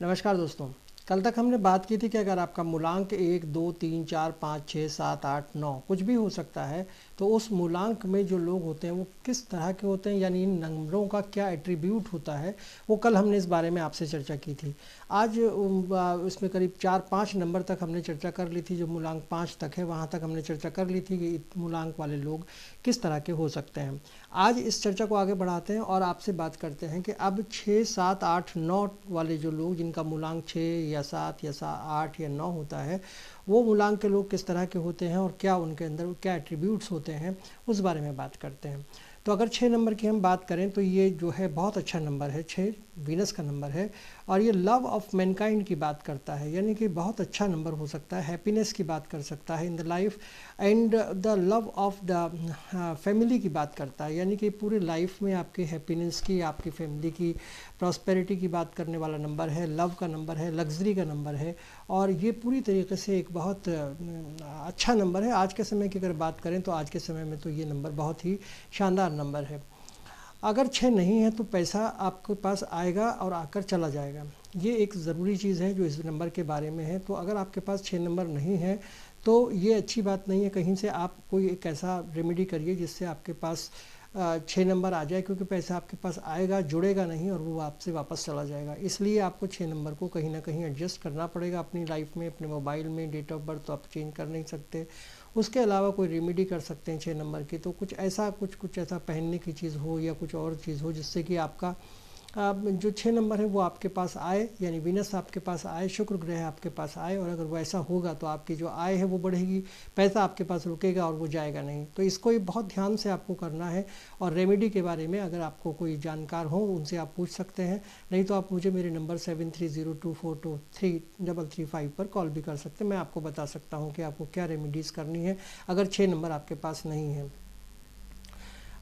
नमस्कार दोस्तों। कल तक हमने बात की थी कि अगर आपका मूलांक 1, 2, 3, 4, 5, 6, 7, 8, 9 कुछ भी हो सकता है, तो उस मूलांक में जो लोग होते हैं वो किस तरह के होते हैं, यानी इन नंबरों का क्या एट्रीब्यूट होता है, वो कल हमने इस बारे में आपसे चर्चा की थी। आज इसमें करीब 4-5 नंबर तक हमने चर्चा कर ली थी। जो मूलांक 5 तक है वहाँ तक हमने चर्चा कर ली थी कि मूलांक वाले लोग किस तरह के हो सकते हैं। आज इस चर्चा को आगे बढ़ाते हैं और आपसे बात करते हैं कि अब 6, 7, 8, 9 वाले जो लोग जिनका मूलांक 6 या 7 या 8 या 9 होता है, वो मूलांक के लोग किस तरह के होते हैं और क्या उनके अंदर क्या एट्रीब्यूट्स होते हैं, उस बारे में बात करते हैं। तो अगर 6 नंबर की हम बात करें तो ये जो है बहुत अच्छा नंबर है। 6 वीनस का नंबर है और ये लव ऑफ मैनकाइंड की बात करता है, यानी कि बहुत अच्छा नंबर हो सकता है। हैप्पीनेस की बात कर सकता है in the life and the love of the family की बात करता है, यानी कि पूरी लाइफ में आपके हैप्पीनेस की, आपकी फैमिली की प्रॉस्पेरिटी की बात करने वाला नंबर है। लव का नंबर है, लग्जरी का नंबर है और ये पूरी तरीके से एक बहुत अच्छा नंबर है। आज के समय की अगर बात करें तो आज के समय में तो ये नंबर बहुत ही शानदार नंबर है। अगर 6 नहीं है तो पैसा आपके पास आएगा और आकर चला जाएगा। ये एक ज़रूरी चीज़ है जो इस नंबर के बारे में है। तो अगर आपके पास 6 नंबर नहीं है तो ये अच्छी बात नहीं है। कहीं से आप कोई एक ऐसा रेमेडी करिए जिससे आपके पास 6 नंबर आ जाए, क्योंकि पैसा आपके पास आएगा, जुड़ेगा नहीं और वो आपसे वापस चला जाएगा। इसलिए आपको 6 नंबर को कहीं ना कहीं एडजस्ट करना पड़ेगा अपनी लाइफ में। अपने मोबाइल में डेट ऑफ बर्थ तो आप चेंज कर नहीं सकते, उसके अलावा कोई रेमेडी कर सकते हैं 6 नंबर की। तो कुछ ऐसा पहनने की चीज़ हो या कुछ और चीज़ हो जिससे कि आपका जो 6 नंबर है वो आपके पास आए, यानी वीनस आपके पास आए, शुक्र ग्रह आपके पास आए। और अगर वो ऐसा होगा तो आपकी जो आय है वो बढ़ेगी, पैसा आपके पास रुकेगा और वो जाएगा नहीं। तो इसको ये बहुत ध्यान से आपको करना है। और रेमेडी के बारे में अगर आपको कोई जानकार हो उनसे आप पूछ सकते हैं, नहीं तो आप मुझे मेरे नंबर 7302423335 पर कॉल भी कर सकते हैं। मैं आपको बता सकता हूँ कि आपको क्या रेमेडीज़ करनी है अगर 6 नंबर आपके पास नहीं है।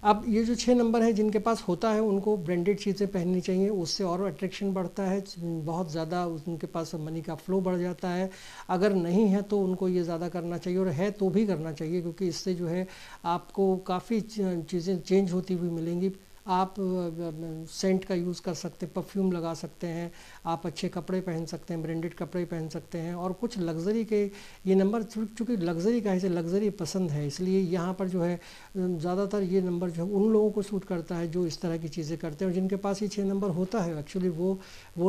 अब ये जो 6 नंबर है जिनके पास होता है उनको ब्रांडेड चीज़ें पहननी चाहिए, उससे और अट्रैक्शन बढ़ता है, बहुत ज़्यादा उनके पास मनी का फ्लो बढ़ जाता है। अगर नहीं है तो उनको ये ज़्यादा करना चाहिए, और है तो भी करना चाहिए, क्योंकि इससे जो है आपको काफ़ी चीज़ें चेंज होती हुई मिलेंगी। आप सेंट का यूज़ कर सकते हैं, परफ्यूम लगा सकते हैं, आप अच्छे कपड़े पहन सकते हैं, ब्रांडेड कपड़े पहन सकते हैं। और कुछ लग्जरी के ये नंबर, चूँकि लग्जरी का है, लग्जरी पसंद है, इसलिए यहाँ पर जो है ज़्यादातर ये नंबर जो है उन लोगों को सूट करता है जो इस तरह की चीज़ें करते हैं। और जिनके पास ये 6 नंबर होता है एक्चुअली वो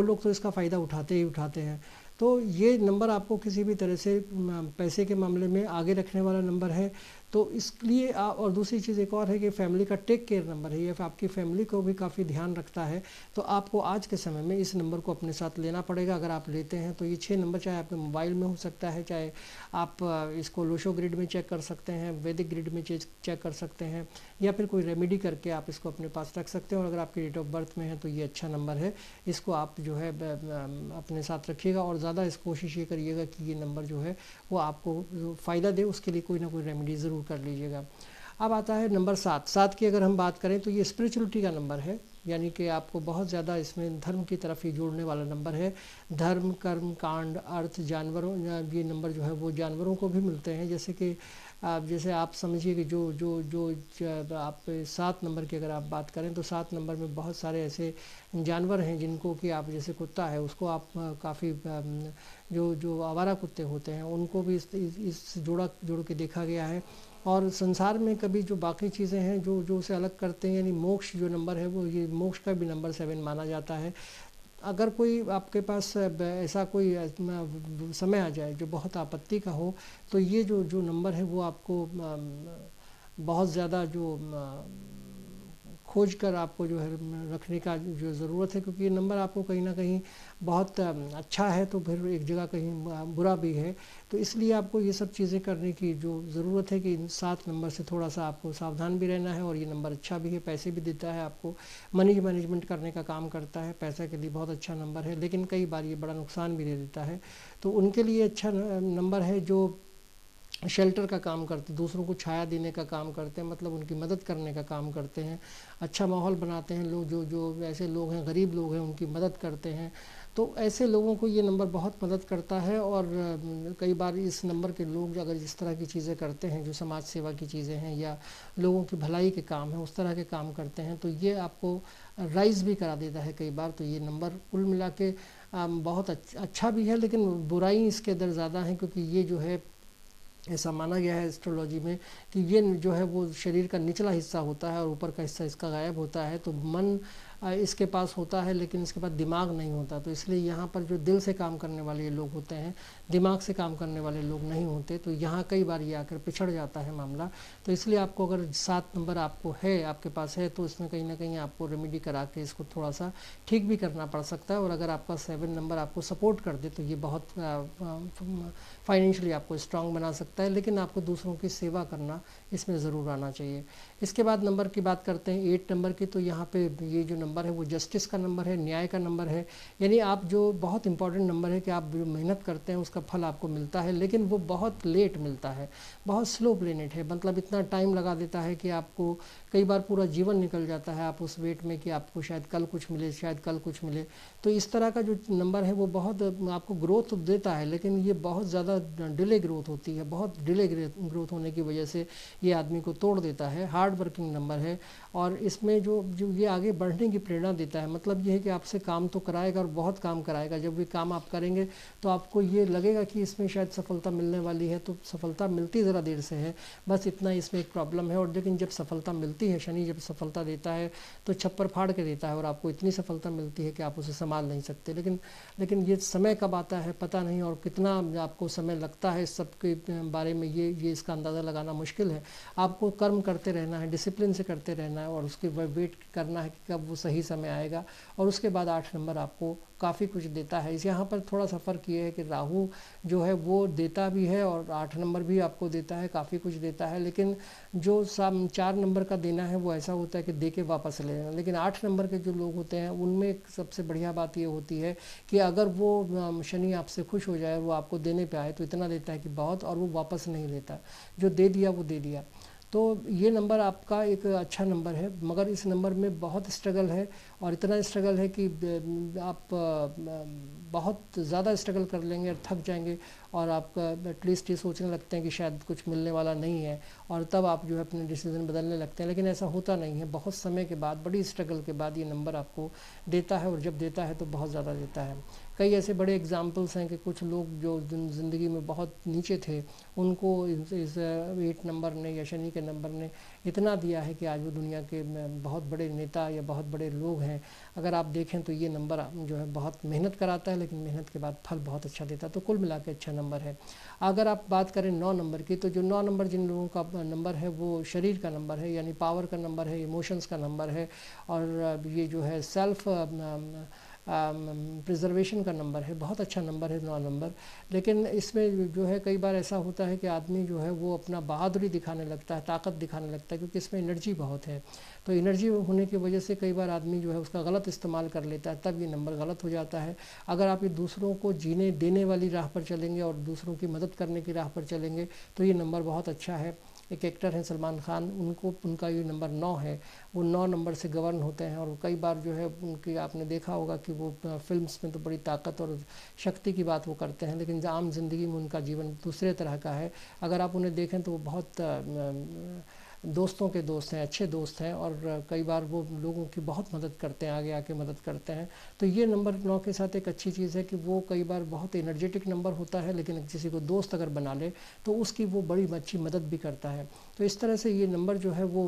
लोग तो इसका फ़ायदा उठाते ही उठाते हैं। तो ये नंबर आपको किसी भी तरह से पैसे के मामले में आगे रखने वाला नंबर है। तो इसलिए और दूसरी चीज़ एक और है कि फैमिली का टेक केयर नंबर है, ये आपकी फैमिली को भी काफ़ी ध्यान रखता है। तो आपको आज के समय में इस नंबर को अपने साथ लेना पड़ेगा। अगर आप लेते हैं तो ये 6 नंबर चाहे आपके मोबाइल में हो सकता है, चाहे आप इसको लोशो ग्रिड में चेक कर सकते हैं, वैदिक ग्रिड में चेक कर सकते हैं, या फिर कोई रेमेडी करके आप इसको अपने पास रख सकते हैं। और अगर आपकी डेट ऑफ बर्थ में है तो ये अच्छा नंबर है, इसको आप जो है अपने साथ रखिएगा। और ज़्यादा इस कोशिश ये करिएगा कि ये नंबर जो है वो आपको फ़ायदा दे, उसके लिए कोई ना कोई रेमेडी ज़रूर कर लीजिएगा। अब आता है नंबर 7। 7 की अगर हम बात करें तो ये स्पिरिचुअलिटी का नंबर है, यानी कि आपको बहुत ज़्यादा इसमें धर्म की तरफ ही जोड़ने वाला नंबर है। धर्म, कर्म, कांड, अर्थ, जानवरों, ये नंबर जो है वो जानवरों को भी मिलते हैं। जैसे आप समझिए कि आप 7 नंबर की अगर आप बात करें तो 7 नंबर में बहुत सारे ऐसे जानवर हैं जिनको कि आप, जैसे कुत्ता है उसको आप काफ़ी जो जो आवारा कुत्ते होते हैं उनको भी इस जोड़ के देखा गया है। और संसार में कभी जो बाकी चीज़ें हैं जो जो उसे अलग करते हैं, यानी मोक्ष जो नंबर है वो, ये मोक्ष का भी नंबर 7 माना जाता है। अगर कोई आपके पास ऐसा कोई समय आ जाए जो बहुत आपत्ति का हो, तो ये जो जो नंबर है वो आपको बहुत ज़्यादा जो खोज कर आपको जो है रखने का जो ज़रूरत है, क्योंकि ये नंबर आपको कहीं ना कहीं बहुत अच्छा है तो फिर एक जगह कहीं बुरा भी है। तो इसलिए आपको ये सब चीज़ें करने की जो ज़रूरत है कि इन 7 नंबर से थोड़ा सा आपको सावधान भी रहना है। और ये नंबर अच्छा भी है, पैसे भी देता है आपको, मनी मैनेजमेंट करने का काम करता है, पैसा के लिए बहुत अच्छा नंबर है। लेकिन कई बार ये बड़ा नुकसान भी दे देता है। तो उनके लिए अच्छा नंबर है जो शेल्टर का काम करते, दूसरों को छाया देने का काम करते हैं, मतलब उनकी मदद करने का काम करते हैं, अच्छा माहौल बनाते हैं। लोग जो जो ऐसे लोग हैं, गरीब लोग हैं, उनकी मदद करते हैं। तो ऐसे लोगों को ये नंबर बहुत मदद करता है। और कई बार इस नंबर के लोग अगर इस तरह की चीज़ें करते हैं, जो समाज सेवा की चीज़ें हैं या लोगों की भलाई के काम हैं, उस तरह के काम करते हैं, तो ये आपको राइज भी करा देता है कई बार। तो ये नंबर कुल मिला के बहुत अच्छा भी है, लेकिन बुराई इसके अंदर ज़्यादा है, क्योंकि ये जो है ऐसा माना गया है एस्ट्रोलॉजी में कि ये जो है वो शरीर का निचला हिस्सा होता है और ऊपर का हिस्सा इसका गायब होता है। तो मन इसके पास होता है, लेकिन इसके पास दिमाग नहीं होता। तो इसलिए यहाँ पर जो दिल से काम करने वाले लोग होते हैं, दिमाग से काम करने वाले लोग नहीं होते। तो यहाँ कई बार ये आकर पिछड़ जाता है मामला। तो इसलिए आपको अगर 7 नंबर आपको है, आपके पास है, तो इसमें कहीं ना कहीं आपको रेमेडी करा के इसको थोड़ा सा ठीक भी करना पड़ सकता है। और अगर आपका 7 नंबर आपको सपोर्ट कर दे तो ये बहुत फाइनेंशियली आपको स्ट्रांग बना सकता है। लेकिन आपको दूसरों की सेवा करना इसमें ज़रूर आना चाहिए। इसके बाद नंबर की बात करते हैं 8 नंबर की। तो यहाँ पे ये जो नंबर है वो जस्टिस का नंबर है, न्याय का नंबर है। यानी आप जो बहुत इंपॉर्टेंट नंबर है कि आप जो मेहनत करते हैं उसका फल आपको मिलता है, लेकिन वो बहुत लेट मिलता है, बहुत स्लो प्लेनेट है। मतलब इतना टाइम लगा देता है कि आपको कई बार पूरा जीवन निकल जाता है आप उस वेट में कि आपको शायद कल कुछ मिले, शायद कल कुछ मिले। तो इस तरह का जो नंबर है वो बहुत आपको ग्रोथ देता है, लेकिन ये बहुत ज़्यादा डिले ग्रोथ होती है। बहुत डिले ग्रोथ होने की वजह से ये आदमी को तोड़ देता है। हार्ड वर्किंग नंबर है और इसमें जो ये आगे बढ़ने की प्रेरणा देता है। मतलब ये है कि आपसे काम तो कराएगा और बहुत काम कराएगा। जब भी काम आप करेंगे तो आपको ये लगेगा कि इसमें शायद सफलता मिलने वाली है, तो सफलता मिलती ज़रा देर से है, बस इतना इसमें एक प्रॉब्लम है। और लेकिन जब सफलता मिलती है, शनि जब सफलता देता है तो छप्पर फाड़ के देता है और आपको इतनी सफलता मिलती है कि आप उसे संभाल नहीं सकते। लेकिन ये समय कब आता है पता नहीं, और कितना आपको समय लगता है इस सब के बारे में ये इसका अंदाज़ा लगाना मुश्किल है। आपको कर्म करते रहना है, डिसिप्लिन से करते रहना है और उसके वेट करना है कि कब वो सही समय आएगा। और उसके बाद 8 नंबर आपको काफ़ी कुछ देता है। इस यहाँ पर थोड़ा सा फ़र्क ये है कि राहु जो है वो देता भी है और 8 नंबर भी आपको देता है, काफ़ी कुछ देता है। लेकिन जो 4 नंबर का देना है वो ऐसा होता है कि दे के वापस ले लेना। लेकिन 8 नंबर के जो लोग होते हैं उनमें एक सबसे बढ़िया बात ये होती है कि अगर वो शनि आपसे खुश हो जाए, वो आपको देने पे आए तो इतना देता है कि बहुत, और वो वापस नहीं लेता। जो दे दिया वो दे दिया। तो ये नंबर आपका एक अच्छा नंबर है, मगर इस नंबर में बहुत स्ट्रगल है। और इतना स्ट्रगल है कि आप बहुत ज़्यादा स्ट्रगल कर लेंगे और थक जाएंगे और आप एटलीस्ट ये सोचने लगते हैं कि शायद कुछ मिलने वाला नहीं है, और तब आप जो है अपने डिसीज़न बदलने लगते हैं। लेकिन ऐसा होता नहीं है। बहुत समय के बाद, बड़ी स्ट्रगल के बाद ये नंबर आपको देता है, और जब देता है तो बहुत ज़्यादा देता है। कई ऐसे बड़े एग्जाम्पल्स हैं कि कुछ लोग जो ज़िंदगी में बहुत नीचे थे, उनको इस 8 नंबर ने या शनि के नंबर ने इतना दिया है कि आज वो दुनिया के बहुत बड़े नेता या बहुत बड़े लोग हैं। अगर आप देखें तो ये नंबर जो है बहुत मेहनत कराता है, लेकिन मेहनत के बाद फल बहुत अच्छा देता है। तो कुल मिला के अच्छा नंबर है। अगर आप बात करें 9 नंबर की, तो जो 9 नंबर जिन लोगों का नंबर है वो शरीर का नंबर है, यानी पावर का नंबर है, इमोशंस का नंबर है, और ये जो है सेल्फ प्रिजर्वेशन का नंबर है। बहुत अच्छा नंबर है 9 नंबर। लेकिन इसमें जो है कई बार ऐसा होता है कि आदमी जो है वो अपना बहादुरी दिखाने लगता है, ताकत दिखाने लगता है, क्योंकि इसमें एनर्जी बहुत है। तो एनर्जी होने की वजह से कई बार आदमी जो है उसका गलत इस्तेमाल कर लेता है, तब ये नंबर गलत हो जाता है। अगर आप ये दूसरों को जीने देने वाली राह पर चलेंगे और दूसरों की मदद करने की राह पर चलेंगे तो ये नंबर बहुत अच्छा है। एक एक्टर हैं सलमान खान, उनका ये नंबर 9 है। वो 9 नंबर से गवर्न होते हैं, और कई बार जो है उनकी आपने देखा होगा कि वो फिल्म्स में तो बड़ी ताकत और शक्ति की बात वो करते हैं, लेकिन आम जिंदगी में उनका जीवन दूसरे तरह का है। अगर आप उन्हें देखें तो वो बहुत दोस्तों के दोस्त हैं, अच्छे दोस्त हैं, और कई बार वो लोगों की बहुत मदद करते हैं, आगे आके मदद करते हैं। तो ये नंबर 9 के साथ एक अच्छी चीज़ है कि वो कई बार बहुत एनर्जेटिक नंबर होता है, लेकिन किसी को दोस्त अगर बना ले तो उसकी वो बड़ी अच्छी मदद भी करता है। तो इस तरह से ये नंबर जो है वो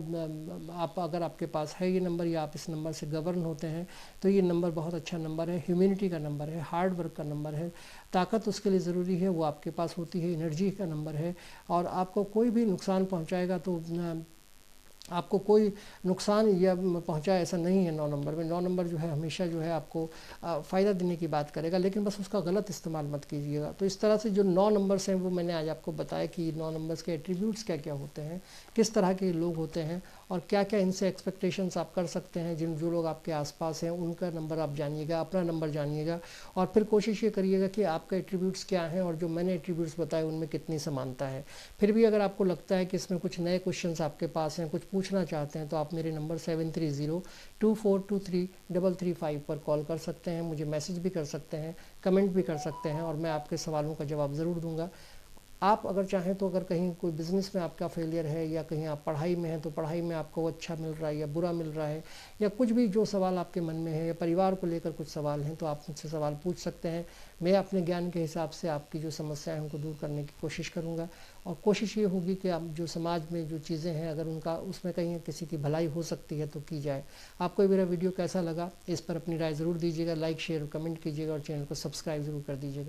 आप अगर आपके पास है ये नंबर या आप इस नंबर से गवर्न होते हैं तो ये नंबर बहुत अच्छा नंबर है। ह्यूमैनिटी का नंबर है, हार्ड वर्क का नंबर है, ताकत उसके लिए ज़रूरी है वो आपके पास होती है, एनर्जी का नंबर है। और आपको कोई भी नुकसान पहुंचाएगा तो आपको कोई नुकसान या पहुंचाए ऐसा नहीं है 9 नंबर में। 9 नंबर जो है हमेशा जो है आपको फ़ायदा देने की बात करेगा, लेकिन बस उसका गलत इस्तेमाल मत कीजिएगा। तो इस तरह से जो 9 नंबर्स हैं वो मैंने आज आपको बताया कि 9 नंबर्स के एट्रीब्यूट्स क्या क्या होते हैं, किस तरह के लोग होते हैं, और क्या क्या इनसे एक्सपेक्टेशंस आप कर सकते हैं। जो लोग आपके आसपास हैं उनका नंबर आप जानिएगा, अपना नंबर जानिएगा, और फिर कोशिश ये करिएगा कि आपका एट्रीब्यूट्स क्या हैं और जो मैंने एट्रीब्यूट्स बताए उनमें कितनी समानता है। फिर भी अगर आपको लगता है कि इसमें कुछ नए क्वेश्चंस आपके पास हैं, कुछ पूछना चाहते हैं, तो आप मेरे नंबर 7302423335 पर कॉल कर सकते हैं, मुझे मैसेज भी कर सकते हैं, कमेंट भी कर सकते हैं, और मैं आपके सवालों का जवाब ज़रूर दूंगा। आप अगर चाहें तो अगर कहीं कोई बिज़नेस में आपका फेलियर है, या कहीं आप पढ़ाई में हैं तो पढ़ाई में आपको अच्छा मिल रहा है या बुरा मिल रहा है, या कुछ भी जो सवाल आपके मन में है, या परिवार को लेकर कुछ सवाल हैं, तो आप मुझसे सवाल पूछ सकते हैं। मैं अपने ज्ञान के हिसाब से आपकी जो समस्याएं हैं उनको दूर करने की कोशिश करूंगा। और कोशिश ये होगी कि आप जो समाज में जो चीज़ें हैं अगर उनका उसमें कहीं किसी की भलाई हो सकती है तो की जाए। आपको मेरा वीडियो कैसा लगा इस पर अपनी राय ज़रूर दीजिएगा, लाइक शेयर और कमेंट कीजिएगा, और चैनल को सब्सक्राइब ज़रूर कर दीजिएगा।